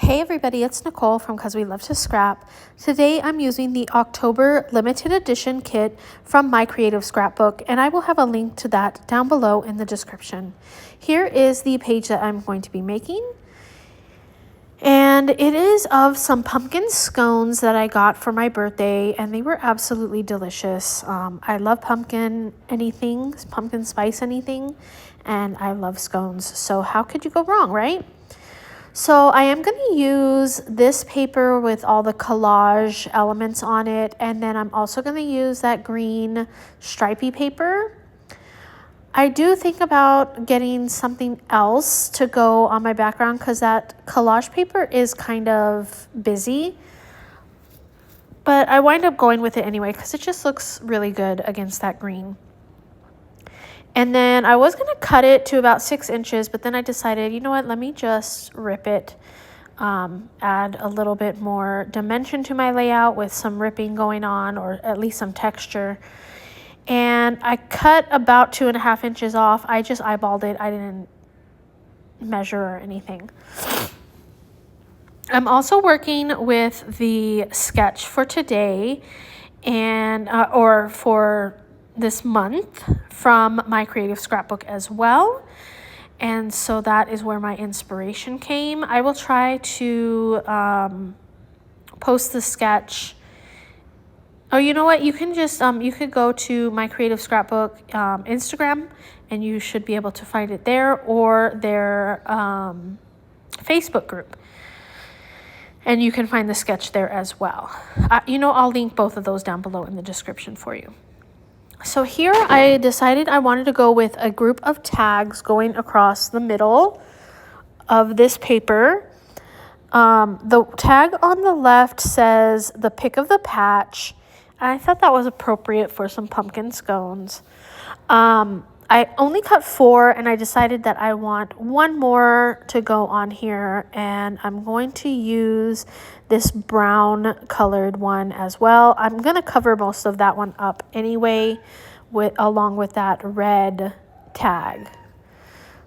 Hey everybody, it's Nicole from Cause We Love to Scrap. Today I'm using the October limited edition kit from my Creative Scrapbook, and I will have a link to that down below in the description. Here is the page that I'm going to be making, and it is of some pumpkin scones that I got for my birthday, and they were absolutely delicious. I love pumpkin anything, pumpkin spice anything, and I love scones, so how could you go wrong, right? So I am going to use this paper with all the collage elements on it, and then I'm also going to use that green stripy paper. I do think about getting something else to go on my background because that collage paper is kind of busy, but I wind up going with it anyway because it just looks really good against that green. And then I was going to cut it to about 6 inches, but then I decided, you know what, let me just rip it, add a little bit more dimension to my layout with some ripping going on, or at least some texture. And I cut about 2.5 inches off. I just eyeballed it. I didn't measure or anything. I'm also working with the sketch for today and or for this month from my Creative Scrapbook as well. And so that is where my inspiration came. I will try to post the sketch. Oh, you know what? You can just, you could go to my Creative Scrapbook Instagram and you should be able to find it there, or their Facebook group. And you can find the sketch there as well. I'll link both of those down below in the description for you. So here I decided I wanted to go with a group of tags going across the middle of this paper. The tag on the left says the pick of the patch. I thought that was appropriate for some pumpkin scones. I only cut 4, and I decided that I want one more to go on here, and I'm going to use this brown colored one as well. I'm going to cover most of that one up anyway, along with that red tag.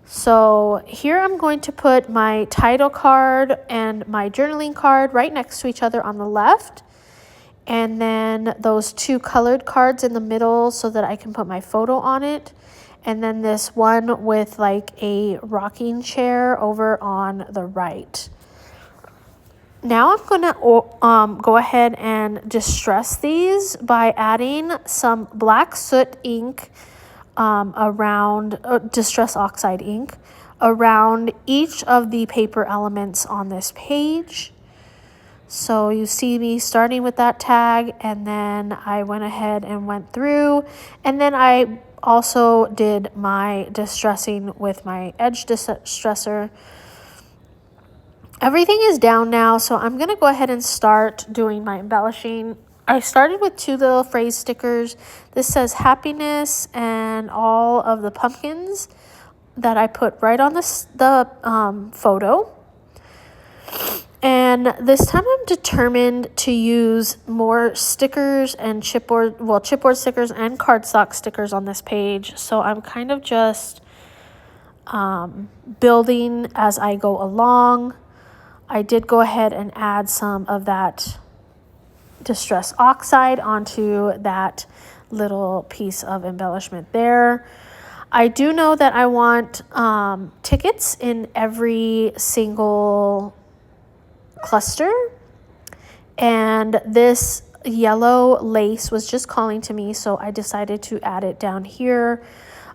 So here I'm going to put my title card and my journaling card right next to each other on the left, and then those 2 colored cards in the middle so that I can put my photo on it. And then this one with like a rocking chair over on the right. Now I'm going to go ahead and distress these by adding some black soot ink distress oxide ink around each of the paper elements on this page. So you see me starting with that tag, and then I went ahead and went through, and then I also did my distressing with my edge distresser. Everything is down now, so I'm going to go ahead and start doing my embellishing. I started with 2 little phrase stickers. This says happiness and all of the pumpkins that I put right on the photo. And this time I'm determined to use more stickers and chipboard stickers and cardstock stickers on this page. So I'm kind of just building as I go along. I did go ahead and add some of that distress oxide onto that little piece of embellishment there. I do know that I want tickets in every single cluster, and this yellow lace was just calling to me, so I decided to add it down here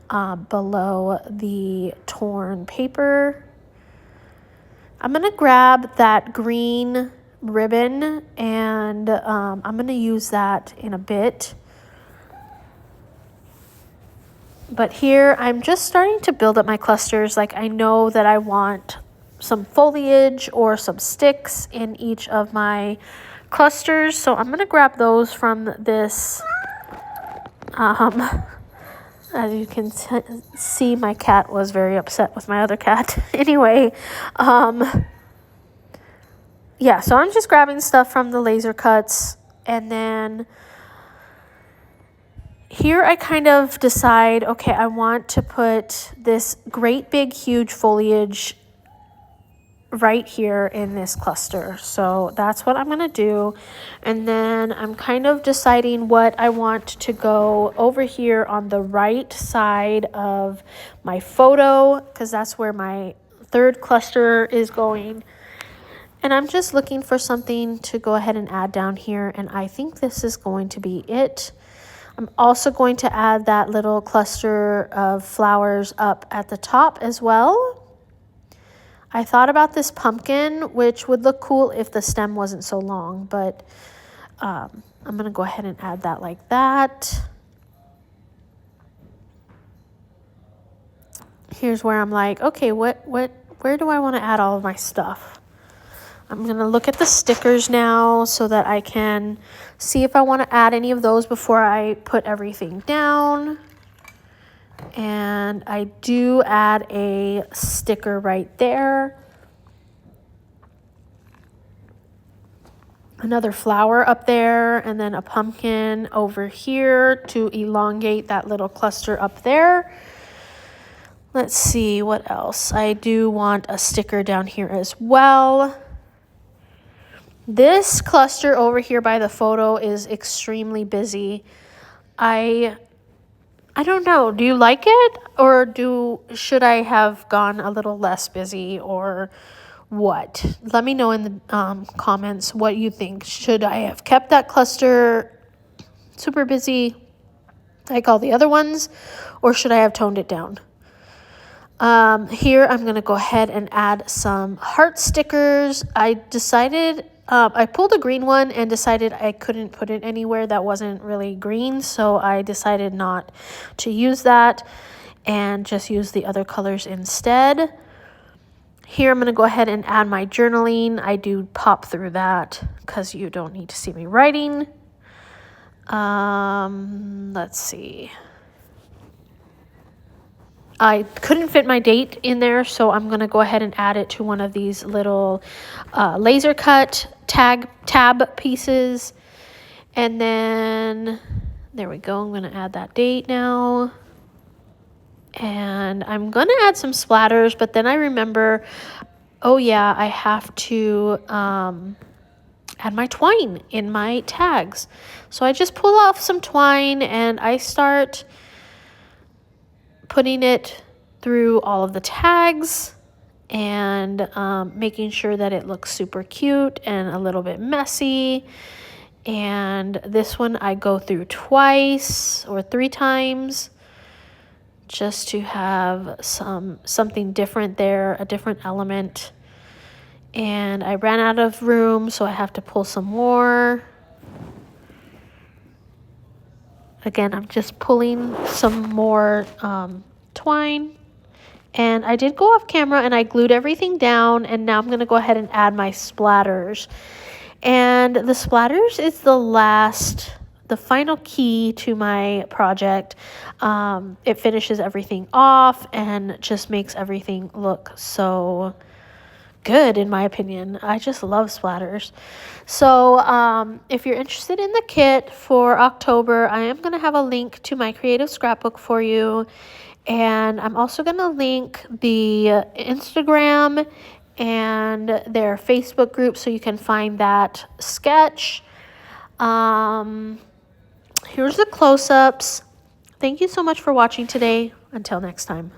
below the torn paper. I'm going to grab that green ribbon, and I'm going to use that in a bit. But here I'm just starting to build up my clusters. Like, I know that I want some foliage or some sticks in each of my clusters, so I'm going to grab those from this. As you can see, my cat was very upset with my other cat. Anyway, yeah, so I'm just grabbing stuff from the laser cuts, and then here I kind of decide, okay, I want to put this great big huge foliage right here in this cluster. So that's what I'm going to do. And then I'm kind of deciding what I want to go over here on the right side of my photo, because that's where my third cluster is going. And I'm just looking for something to go ahead and add down here. And I think this is going to be it. I'm also going to add that little cluster of flowers up at the top as well. I thought about this pumpkin, which would look cool if the stem wasn't so long, but I'm going to go ahead and add that like that. Here's where I'm like, okay, where do I want to add all of my stuff? I'm going to look at the stickers now so that I can see if I want to add any of those before I put everything down. And I do add a sticker right there. Another flower up there, and then a pumpkin over here to elongate that little cluster up there. Let's see what else. I do want a sticker down here as well. This cluster over here by the photo is extremely busy. I don't know. Do you like it, or should I have gone a little less busy, or what? Let me know in the comments what you think. Should I have kept that cluster super busy like all the other ones, or should I have toned it down? Here I'm going to go ahead and add some heart stickers. I decided, I pulled a green one and decided I couldn't put it anywhere that wasn't really green, so I decided not to use that and just use the other colors instead. Here I'm going to go ahead and add my journaling. I do pop through that because you don't need to see me writing. Let's see. I couldn't fit my date in there, so I'm going to go ahead and add it to one of these little laser cut tab pieces. And then, there we go. I'm going to add that date now. And I'm going to add some splatters, but then I remember, oh yeah, I have to add my twine in my tags. So I just pull off some twine and I start putting it through all of the tags and making sure that it looks super cute and a little bit messy. And this one I go through twice or 3 times just to have something different there, a different element. And I ran out of room, so I have to pull some more. Again, I'm just pulling some more twine. And I did go off camera and I glued everything down, and now I'm going to go ahead and add my splatters. And the splatters is the final key to my project. It finishes everything off and just makes everything look so good, in my opinion. I just love splatters. So if you're interested in the kit for October, I am going to have a link to my Creative Scrapbook for you. And I'm also going to link the Instagram and their Facebook group so you can find that sketch. Here's the close-ups. Thank you so much for watching today. Until next time.